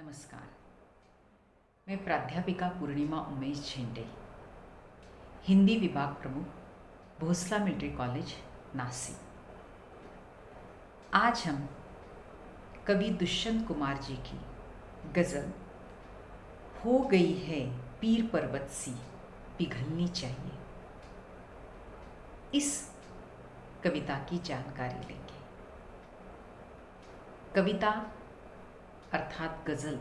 नमस्कार। मैं प्राध्यापिका पूर्णिमा उमेश झेंडे, हिंदी विभाग प्रमुख, भोसला मिलिट्री कॉलेज, नासिक। आज हम कवि दुष्यंत कुमार जी की गज़ल हो गई है पीर पर्वत सी पिघलनी चाहिए, इस कविता की जानकारी लेंगे। कविता अर्थात गज़ल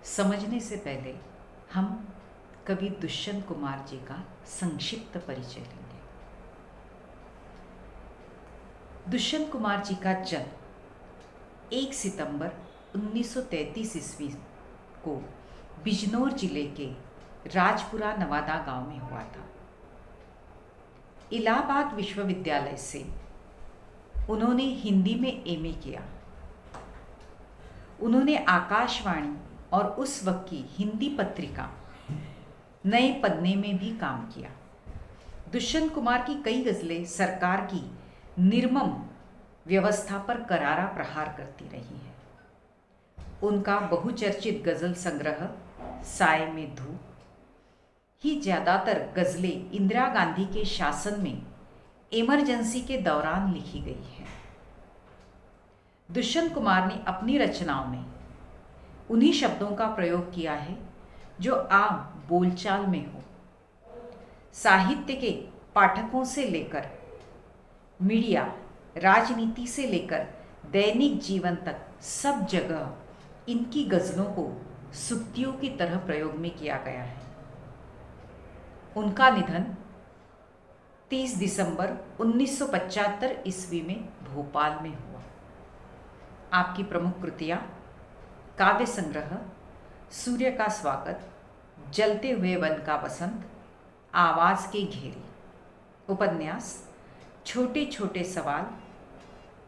समझने से पहले हम कवि दुष्यंत कुमार जी का संक्षिप्त परिचय लेंगे। दुष्यंत कुमार जी का जन्म 1 सितंबर 1933 ईस्वी को बिजनौर जिले के राजपुरा नवादा गांव में हुआ था। इलाहाबाद विश्वविद्यालय से उन्होंने हिंदी में एमए किया। उन्होंने आकाशवाणी और उस वक्त की हिंदी पत्रिका नए पन्ने में भी काम किया। दुष्यंत कुमार की कई गज़लें सरकार की निर्मम व्यवस्था पर करारा प्रहार करती रही हैं। उनका बहुचर्चित गज़ल संग्रह साए में धूप ही ज़्यादातर गज़लें इंदिरा गांधी के शासन में इमरजेंसी के दौरान लिखी गई हैं। दुष्यंत कुमार ने अपनी रचनाओं में उन्हीं शब्दों का प्रयोग किया है जो आम बोलचाल में हो। साहित्य के पाठकों से लेकर मीडिया, राजनीति से लेकर दैनिक जीवन तक सब जगह इनकी गज़लों को सुक्तियों की तरह प्रयोग में किया गया है। उनका निधन 30 दिसंबर 1975 ईस्वी में भोपाल में हुआ। आपकी प्रमुख कृतियाँ काव्य संग्रह सूर्य का स्वागत, जलते हुए वन का बसंत, आवाज़ के घेरे, उपन्यास छोटे छोटे सवाल,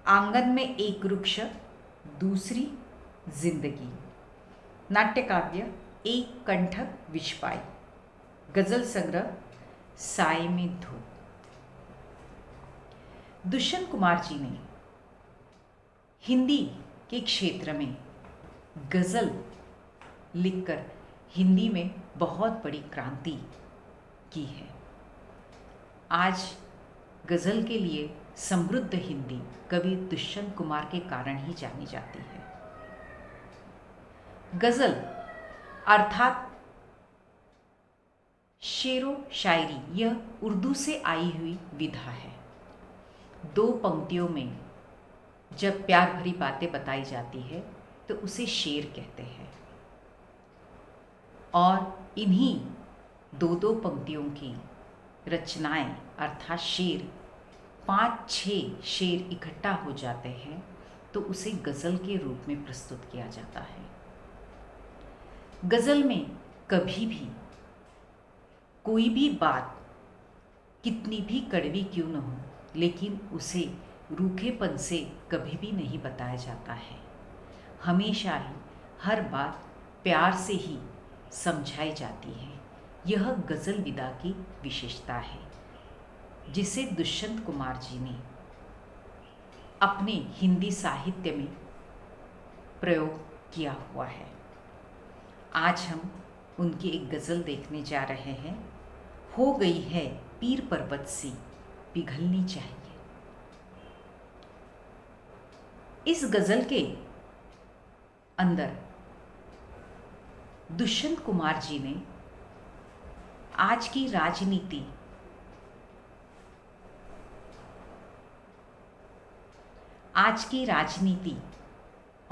आंगन में एक वृक्ष, दूसरी जिंदगी, नाट्यकाव्य एक कंठक विषपाई, गज़ल संग्रह साए में धूप। दुष्यंत कुमार जी ने हिंदी के क्षेत्र में गज़ल लिखकर हिंदी में बहुत बड़ी क्रांति की है। आज गज़ल के लिए समृद्ध हिंदी कवि दुष्यंत कुमार के कारण ही जानी जाती है। गज़ल अर्थात शेरो शायरी, यह उर्दू से आई हुई विधा है। दो पंक्तियों में जब प्यार भरी बातें बताई जाती है तो उसे शेर कहते हैं, और इन्हीं दो दो पंक्तियों की रचनाएं अर्थात शेर 5-6 शेर इकट्ठा हो जाते हैं तो उसे गज़ल के रूप में प्रस्तुत किया जाता है। गज़ल में कभी भी कोई भी बात कितनी भी कड़वी क्यों न हो, लेकिन उसे रूखेपन से कभी भी नहीं बताया जाता है। हमेशा ही हर बात प्यार से ही समझाई जाती है। यह गज़ल विधा की विशेषता है जिसे दुष्यंत कुमार जी ने अपने हिंदी साहित्य में प्रयोग किया हुआ है। आज हम उनकी एक गज़ल देखने जा रहे हैं, हो गई है पीर पर्वत सी पिघलनी चाहिए। इस गज़ल के अंदर दुष्यंत कुमार जी ने आज की राजनीति,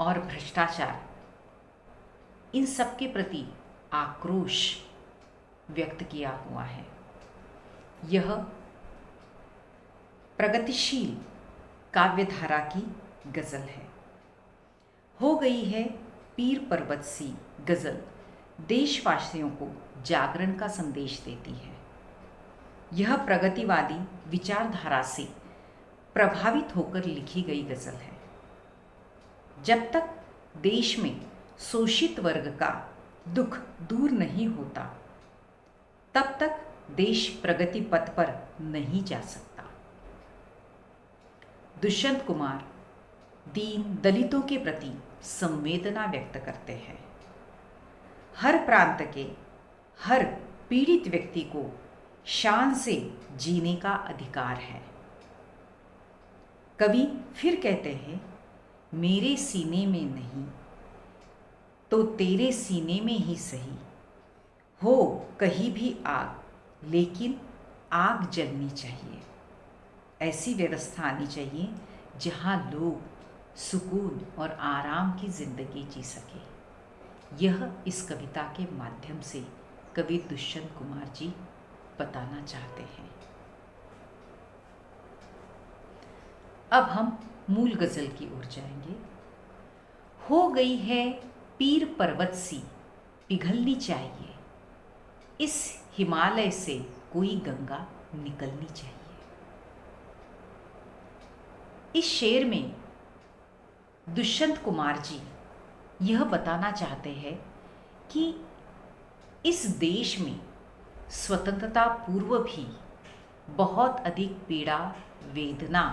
और भ्रष्टाचार, इन सब के प्रति आक्रोश व्यक्त किया हुआ है। यह प्रगतिशील काव्यधारा की गज़ल है। हो गई है पीर पर्वत सी गज़ल देशवासियों को जागरण का संदेश देती है। यह प्रगतिवादी विचारधारा से प्रभावित होकर लिखी गई गज़ल है। जब तक देश में शोषित वर्ग का दुख दूर नहीं होता, तब तक देश प्रगति पथ पर नहीं जा सकता। दुष्यंत कुमार दीन दलितों के प्रति संवेदना व्यक्त करते हैं। हर प्रांत के हर पीड़ित व्यक्ति को शान से जीने का अधिकार है। कवि फिर कहते हैं, मेरे सीने में नहीं तो तेरे सीने में ही सही, हो कहीं भी आग, लेकिन आग जलनी चाहिए। ऐसी व्यवस्था आनी चाहिए जहाँ लोग सुकून और आराम की ज़िंदगी जी सके। यह इस कविता के माध्यम से कवि दुष्यंत कुमार जी बताना चाहते हैं। अब हम मूल गज़ल की ओर जाएंगे। हो गई है पीर पर्वत सी पिघलनी चाहिए, इस हिमालय से कोई गंगा निकलनी चाहिए। इस शेर में दुष्यंत कुमार जी यह बताना चाहते हैं कि इस देश में स्वतंत्रता पूर्व भी बहुत अधिक पीड़ा वेदना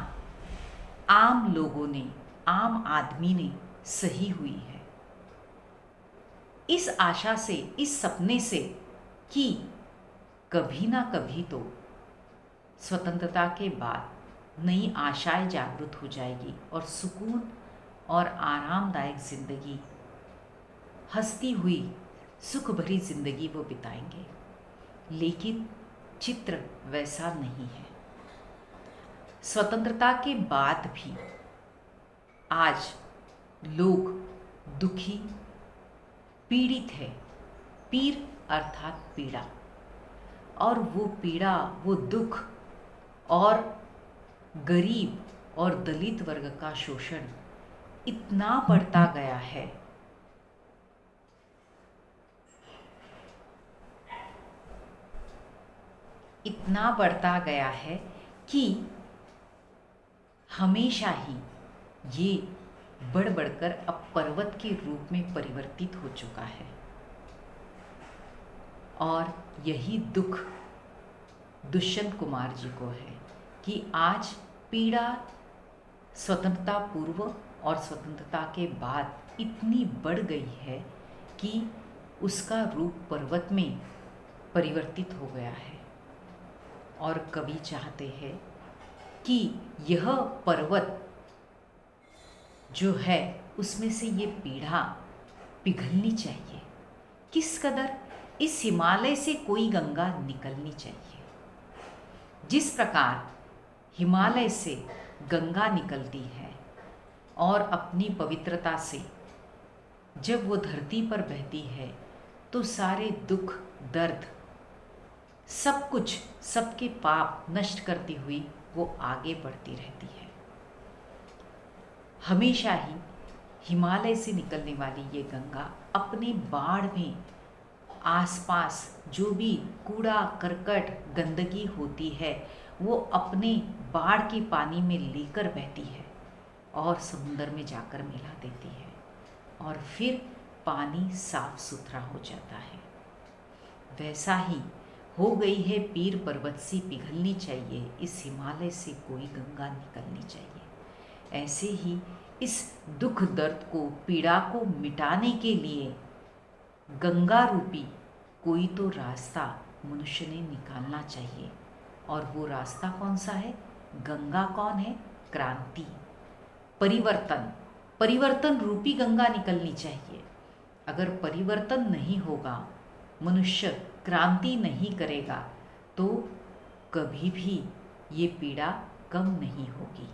आम लोगों ने, आम आदमी ने सही हुई है। इस आशा से, इस सपने से कि कभी ना कभी तो स्वतंत्रता के बाद नई आशाएं जागृत हो जाएगी और सुकून और आरामदायक ज़िंदगी, हंसती हुई सुख भरी ज़िंदगी वो बिताएंगे। लेकिन चित्र वैसा नहीं है। स्वतंत्रता के बाद भी आज लोग दुखी, पीड़ित है। पीर अर्थात पीड़ा, और वो पीड़ा, वो दुख और गरीब और दलित वर्ग का शोषण इतना बढ़ता गया है, इतना बढ़ता गया है कि हमेशा ही ये बढ़ बढ़कर अब पर्वत के रूप में परिवर्तित हो चुका है। और यही दुख दुष्यंत कुमार जी को है कि आज पीड़ा स्वतंत्रता पूर्व और स्वतंत्रता के बाद इतनी बढ़ गई है कि उसका रूप पर्वत में परिवर्तित हो गया है। और कवि चाहते हैं कि यह पर्वत जो है उसमें से ये पीड़ा पिघलनी चाहिए। किस कदर? इस हिमालय से कोई गंगा निकलनी चाहिए। जिस प्रकार हिमालय से गंगा निकलती है और अपनी पवित्रता से जब वो धरती पर बहती है तो सारे दुख, दर्द, सब कुछ, सबके पाप नष्ट करती हुई वो आगे बढ़ती रहती है। हमेशा ही हिमालय से निकलने वाली ये गंगा अपने बाढ़ में आसपास जो भी कूड़ा करकट गंदगी होती है वो अपने बाढ़ के पानी में लेकर बहती है और समुद्र में जाकर मिला देती है और फिर पानी साफ सुथरा हो जाता है। वैसा ही हो गई है पीर पर्वत सी पिघलनी चाहिए, इस हिमालय से कोई गंगा निकलनी चाहिए। ऐसे ही इस दुख दर्द को, पीड़ा को मिटाने के लिए गंगा रूपी कोई तो रास्ता मनुष्य ने निकालना चाहिए। और वो रास्ता कौन सा है? गंगा कौन है? क्रांति, परिवर्तन, परिवर्तन रूपी गंगा निकलनी चाहिए। अगर परिवर्तन नहीं होगा, मनुष्य क्रांति नहीं करेगा तो कभी भी ये पीड़ा कम नहीं होगी।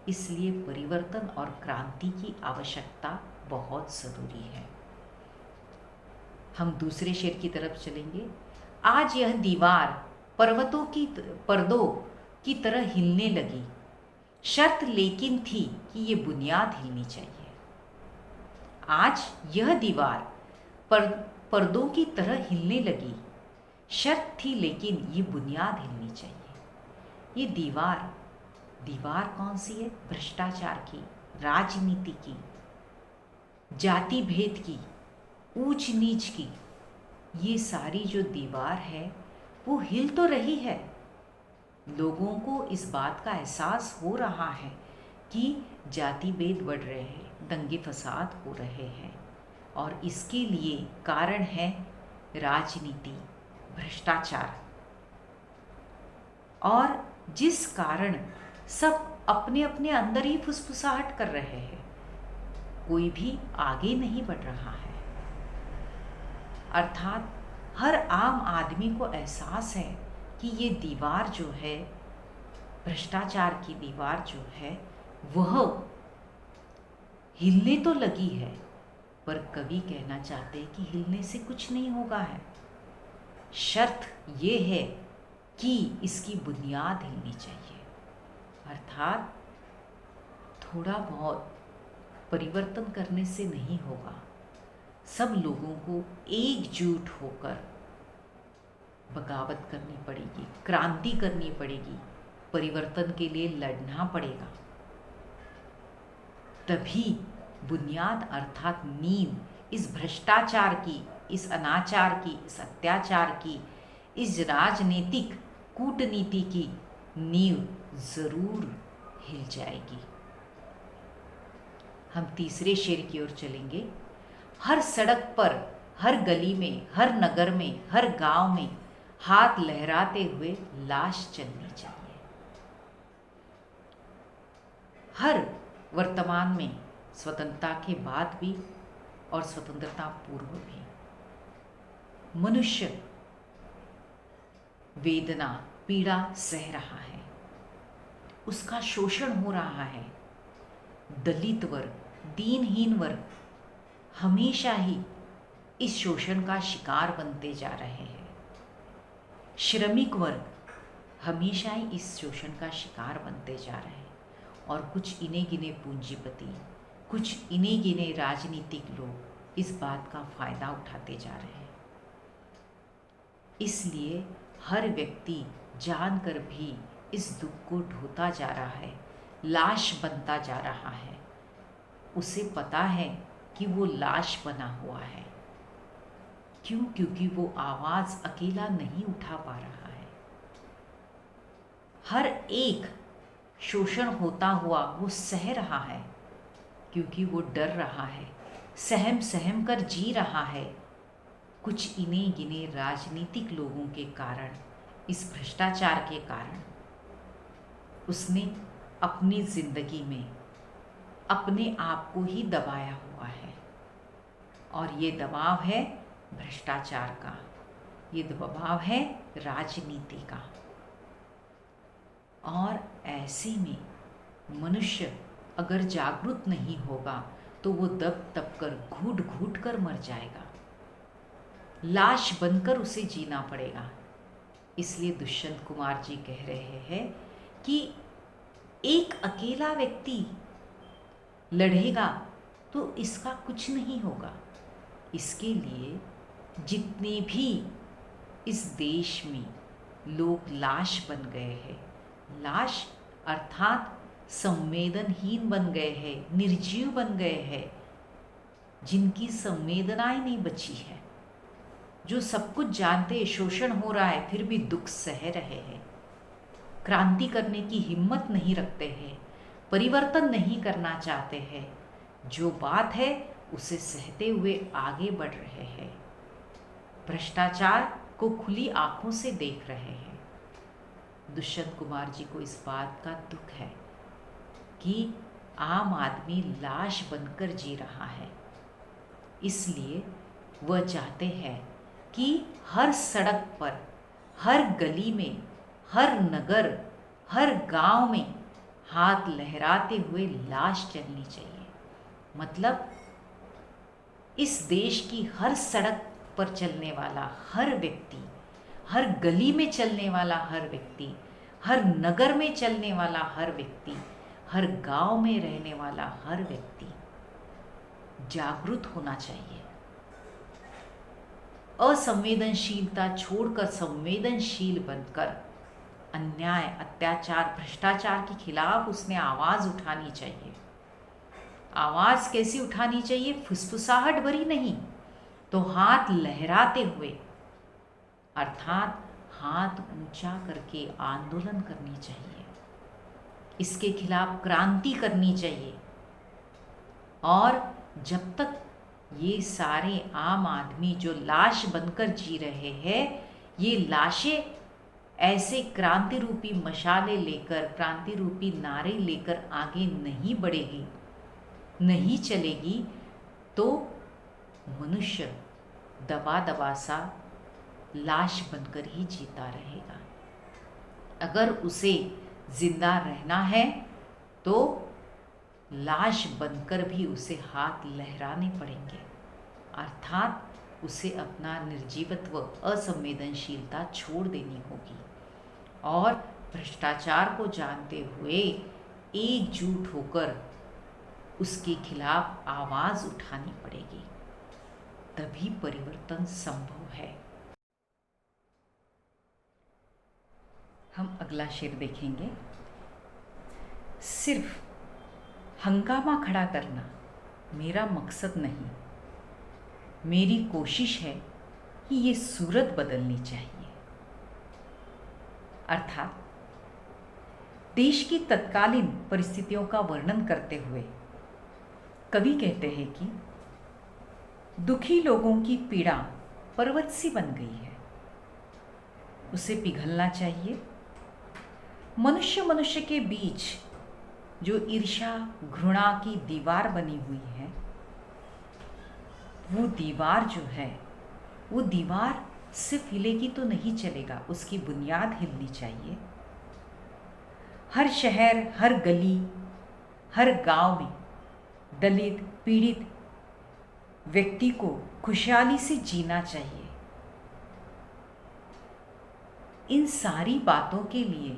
इसलिए परिवर्तन और क्रांति की आवश्यकता बहुत ज़रूरी है। हम दूसरे शेर की तरफ चलेंगे। आज यह दीवार पर्दों की तरह हिलने लगी, शर्त लेकिन थी कि ये बुनियाद हिलनी चाहिए। आज यह दीवार पर्दों की तरह हिलने लगी, शर्त थी लेकिन ये बुनियाद हिलनी चाहिए। ये दीवार कौन सी है? भ्रष्टाचार की, राजनीति की, जाति भेद की, ऊंच नीच की। ये सारी जो दीवार है वो हिल तो रही है। लोगों को इस बात का एहसास हो रहा है कि जाति भेद बढ़ रहे हैं, दंगे फसाद हो रहे हैं और इसके लिए कारण है राजनीति, भ्रष्टाचार। और जिस कारण सब अपने अपने अंदर ही फुसफुसाहट कर रहे हैं, कोई भी आगे नहीं बढ़ रहा है। अर्थात हर आम आदमी को एहसास है कि ये दीवार जो है, भ्रष्टाचार की दीवार जो है, वह हिलने तो लगी है, पर कवि कहना चाहते हैं कि हिलने से कुछ नहीं होगा है। शर्त ये है कि इसकी बुनियाद हिलनी चाहिए। अर्थात थोड़ा बहुत परिवर्तन करने से नहीं होगा, सब लोगों को एकजुट होकर बगावत करनी पड़ेगी, क्रांति करनी पड़ेगी, परिवर्तन के लिए लड़ना पड़ेगा। तभी बुनियाद अर्थात नींव इस भ्रष्टाचार की, इस अनाचार की, इस अत्याचार की, इस राजनीतिक कूटनीति की नींव जरूर हिल जाएगी। हम तीसरे शेर की ओर चलेंगे। हर सड़क पर, हर गली में, हर नगर में, हर गांव में हाथ लहराते हुए लाश चलनी चाहिए। हर वर्तमान में, स्वतंत्रता के बाद भी और स्वतंत्रता पूर्व भी, मनुष्य वेदना, पीड़ा सह रहा है, उसका शोषण हो रहा है। दलित वर्ग, दीनहीन वर्ग हमेशा ही इस शोषण का शिकार बनते जा रहे हैं। श्रमिक वर्ग हमेशा ही इस शोषण का शिकार बनते जा रहे हैं और कुछ इने गिने पूंजीपति, कुछ इने गिने राजनीतिक लोग इस बात का फायदा उठाते जा रहे हैं। इसलिए हर व्यक्ति जानकर भी इस दुख को ढोता जा रहा है, लाश बनता जा रहा है। उसे पता है कि वो लाश बना हुआ है। क्यों? क्योंकि वो आवाज़ अकेला नहीं उठा पा रहा है। हर एक शोषण होता हुआ वो सह रहा है, क्योंकि वो डर रहा है, सहम सहम कर जी रहा है। कुछ इने गिने राजनीतिक लोगों के कारण, इस भ्रष्टाचार के कारण उसने अपनी जिंदगी में अपने आप को ही दबाया हुआ है। और ये दबाव है भ्रष्टाचार का, ये दबाव है राजनीति का। और ऐसे में मनुष्य अगर जागरूक नहीं होगा तो वो दब दब कर, घुट घुट कर मर जाएगा, लाश बनकर उसे जीना पड़ेगा। इसलिए दुष्यंत कुमार जी कह रहे हैं कि एक अकेला व्यक्ति लड़ेगा तो इसका कुछ नहीं होगा। इसके लिए जितने भी इस देश में लोग लाश बन गए हैं, लाश अर्थात संवेदनहीन बन गए हैं, निर्जीव बन गए हैं, जिनकी संवेदनाएं नहीं बची है, जो सब कुछ जानते हैं शोषण हो रहा है फिर भी दुख सह रहे हैं, क्रांति करने की हिम्मत नहीं रखते हैं, परिवर्तन नहीं करना चाहते हैं, जो बात है उसे सहते हुए आगे बढ़ रहे हैं, भ्रष्टाचार को खुली आंखों से देख रहे हैं। दुष्यंत कुमार जी को इस बात का दुख है कि आम आदमी लाश बनकर जी रहा है। इसलिए वह चाहते हैं कि हर सड़क पर, हर गली में, हर नगर, हर गांव में हाथ लहराते हुए लाश चलनी चाहिए। मतलब इस देश की हर सड़क पर चलने वाला हर व्यक्ति, हर गली में चलने वाला हर व्यक्ति, हर नगर में चलने वाला हर व्यक्ति, हर गांव में रहने वाला हर व्यक्ति जागरूक होना चाहिए। असंवेदनशीलता छोड़कर संवेदनशील बनकर अन्याय, अत्याचार, भ्रष्टाचार के खिलाफ उसने आवाज़ उठानी चाहिए। आवाज़ कैसी उठानी चाहिए? फुसफुसाहट भरी नहीं, तो हाथ लहराते हुए, अर्थात हाथ ऊंचा करके आंदोलन करनी चाहिए। इसके खिलाफ क्रांति करनी चाहिए। और जब तक ये सारे आम आदमी जो लाश बनकर जी रहे हैं, ये लाशें ऐसे क्रांति रूपी मशाले लेकर, क्रांति रूपी नारे लेकर आगे नहीं बढ़ेगी, नहीं चलेगी, तो मनुष्य दबा दबा सा लाश बनकर ही जीता रहेगा। अगर उसे जिंदा रहना है तो लाश बनकर भी उसे हाथ लहराने पड़ेंगे, अर्थात उसे अपना निर्जीवत्व, असंवेदनशीलता छोड़ देनी होगी और भ्रष्टाचार को जानते हुए एकजुट होकर उसके खिलाफ आवाज़ उठानी पड़ेगी। तभी परिवर्तन संभव है। हम अगला शेर देखेंगे। सिर्फ हंगामा खड़ा करना मेरा मकसद नहीं, मेरी कोशिश है कि ये सूरत बदलनी चाहिए। अर्थात देश की तत्कालीन परिस्थितियों का वर्णन करते हुए कवि कहते हैं कि दुखी लोगों की पीड़ा पर्वत सी बन गई है, उसे पिघलना चाहिए। मनुष्य मनुष्य के बीच जो ईर्ष्या घृणा की दीवार बनी हुई है, वो दीवार जो है, वो दीवार सिर्फ हिलेगी तो नहीं चलेगा, उसकी बुनियाद हिलनी चाहिए। हर शहर, हर गली, हर गांव में दलित पीड़ित व्यक्ति को खुशहाली से जीना चाहिए। इन सारी बातों के लिए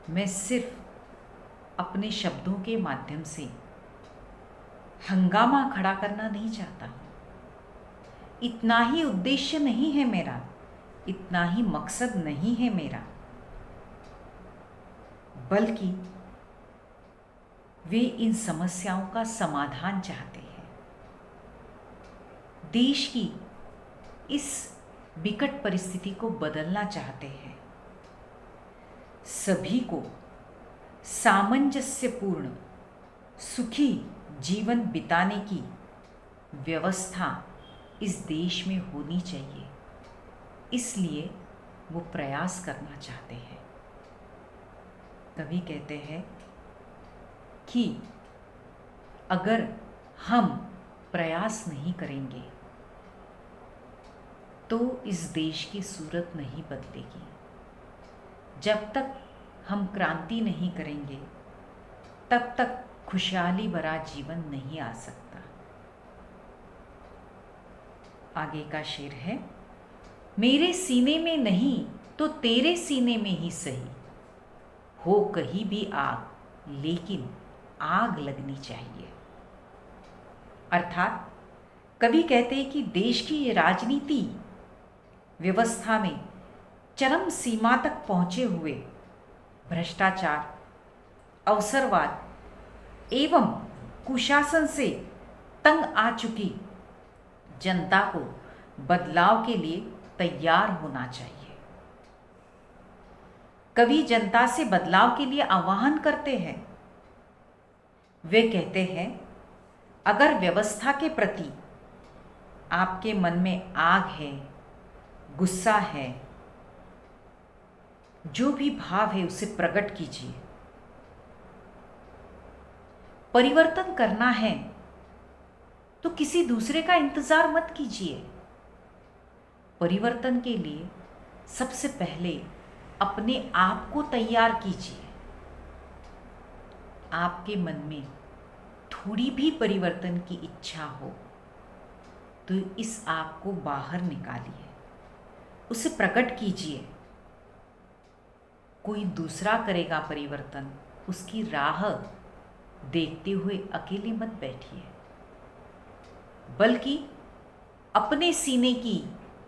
मैं सिर्फ अपने शब्दों के माध्यम से हंगामा खड़ा करना नहीं चाहता हूँ। इतना ही उद्देश्य नहीं है मेरा, इतना ही मकसद नहीं है मेरा, बल्कि वे इन समस्याओं का समाधान चाहते हैं। देश की इस विकट परिस्थिति को बदलना चाहते हैं। सभी को सामंजस्यपूर्ण सुखी जीवन बिताने की व्यवस्था इस देश में होनी चाहिए, इसलिए वो प्रयास करना चाहते हैं। कवि कहते हैं कि अगर हम प्रयास नहीं करेंगे तो इस देश की सूरत नहीं बदलेगी। जब तक हम क्रांति नहीं करेंगे तब तक खुशहाली भरा जीवन नहीं आ सकता। आगे का शेर है, मेरे सीने में नहीं तो तेरे सीने में ही सही, हो कहीं भी आग लेकिन आग लगनी चाहिए। अर्थात कवि कहते हैं कि देश की ये राजनीति व्यवस्था में चरम सीमा तक पहुंचे हुए भ्रष्टाचार, अवसरवाद एवं कुशासन से तंग आ चुकी जनता को बदलाव के लिए तैयार होना चाहिए। कवि जनता से बदलाव के लिए आह्वान करते हैं। वे कहते हैं, अगर व्यवस्था के प्रति आपके मन में आग है, गुस्सा है, जो भी भाव है उसे प्रकट कीजिए। परिवर्तन करना है तो किसी दूसरे का इंतजार मत कीजिए। परिवर्तन के लिए सबसे पहले अपने आप को तैयार कीजिए। आपके मन में थोड़ी भी परिवर्तन की इच्छा हो तो इस आग को बाहर निकालिए, उसे प्रकट कीजिए। कोई दूसरा करेगा परिवर्तन, उसकी राह देखते हुए अकेले मत बैठिए, बल्कि अपने सीने की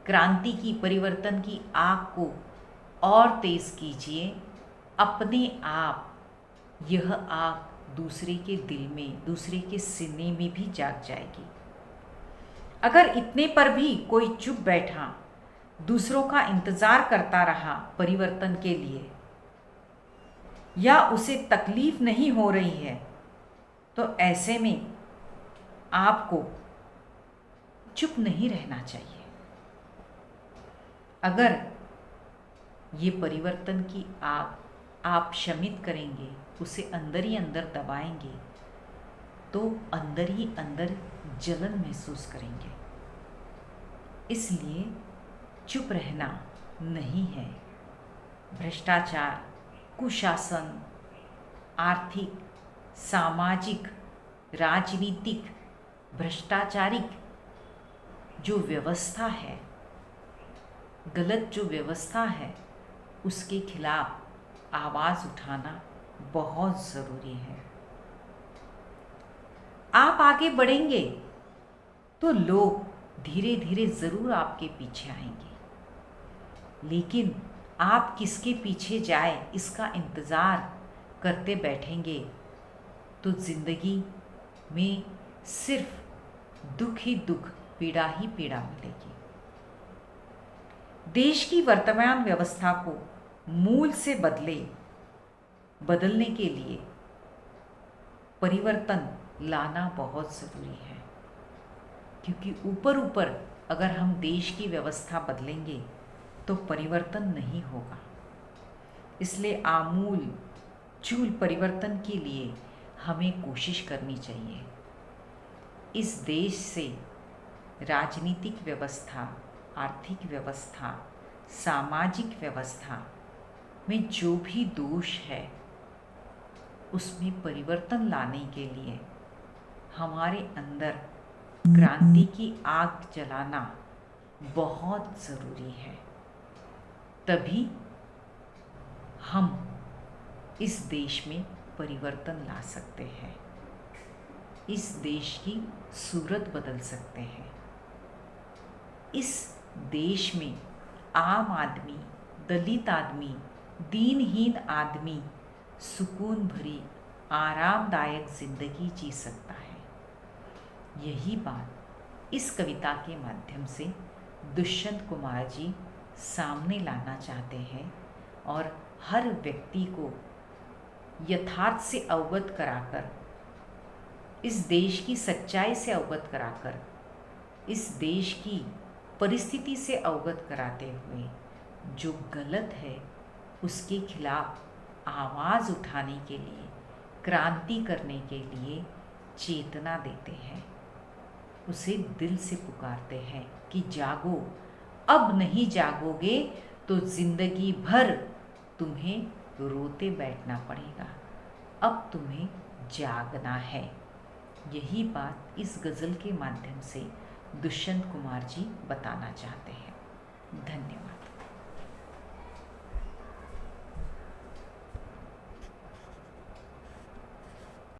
क्रांति की, परिवर्तन की आग को और तेज कीजिए। अपने आप यह आग दूसरे के दिल में, दूसरे के सीने में भी जाग जाएगी। अगर इतने पर भी कोई चुप बैठा, दूसरों का इंतजार करता रहा परिवर्तन के लिए, या उसे तकलीफ नहीं हो रही है, तो ऐसे में आपको चुप नहीं रहना चाहिए। अगर ये परिवर्तन की आग आप शमित करेंगे, उसे अंदर ही अंदर दबाएंगे, तो अंदर ही अंदर जलन महसूस करेंगे। इसलिए चुप रहना नहीं है। भ्रष्टाचार, कुशासन, आर्थिक, सामाजिक, राजनीतिक, भ्रष्टाचारिक जो व्यवस्था है, गलत जो व्यवस्था है, उसके खिलाफ आवाज़ उठाना बहुत ज़रूरी है। आप आगे बढ़ेंगे तो लोग धीरे धीरे ज़रूर आपके पीछे आएंगे, लेकिन आप किसके पीछे जाए इसका इंतज़ार करते बैठेंगे तो ज़िंदगी में सिर्फ दुख ही दुख, पीड़ा ही पीड़ा मिलेगी। देश की वर्तमान व्यवस्था को मूल से बदलने के लिए परिवर्तन लाना बहुत ज़रूरी है, क्योंकि ऊपर ऊपर अगर हम देश की व्यवस्था बदलेंगे तो परिवर्तन नहीं होगा। इसलिए आमूल चूल परिवर्तन के लिए हमें कोशिश करनी चाहिए। इस देश से राजनीतिक व्यवस्था, आर्थिक व्यवस्था, सामाजिक व्यवस्था में जो भी दोष है, उसमें परिवर्तन लाने के लिए हमारे अंदर क्रांति की आग जलाना बहुत ज़रूरी है। तभी हम इस देश में परिवर्तन ला सकते हैं, इस देश की सूरत बदल सकते हैं। इस देश में आम आदमी, दलित आदमी, दीनहीन आदमी सुकून भरी आरामदायक ज़िंदगी जी सकता है। यही बात इस कविता के माध्यम से दुष्यंत कुमार जी सामने लाना चाहते हैं और हर व्यक्ति को यथार्थ से अवगत कराकर, इस देश की सच्चाई से अवगत कराकर, इस देश की परिस्थिति से अवगत कराते हुए जो गलत है उसके खिलाफ आवाज़ उठाने के लिए, क्रांति करने के लिए चेतना देते हैं, उसे दिल से पुकारते हैं कि जागो, अब नहीं जागोगे तो जिंदगी भर तुम्हें रोते बैठना पड़ेगा, अब तुम्हें जागना है। यही बात इस गज़ल के माध्यम से दुष्यंत कुमार जी बताना चाहते हैं। धन्यवाद।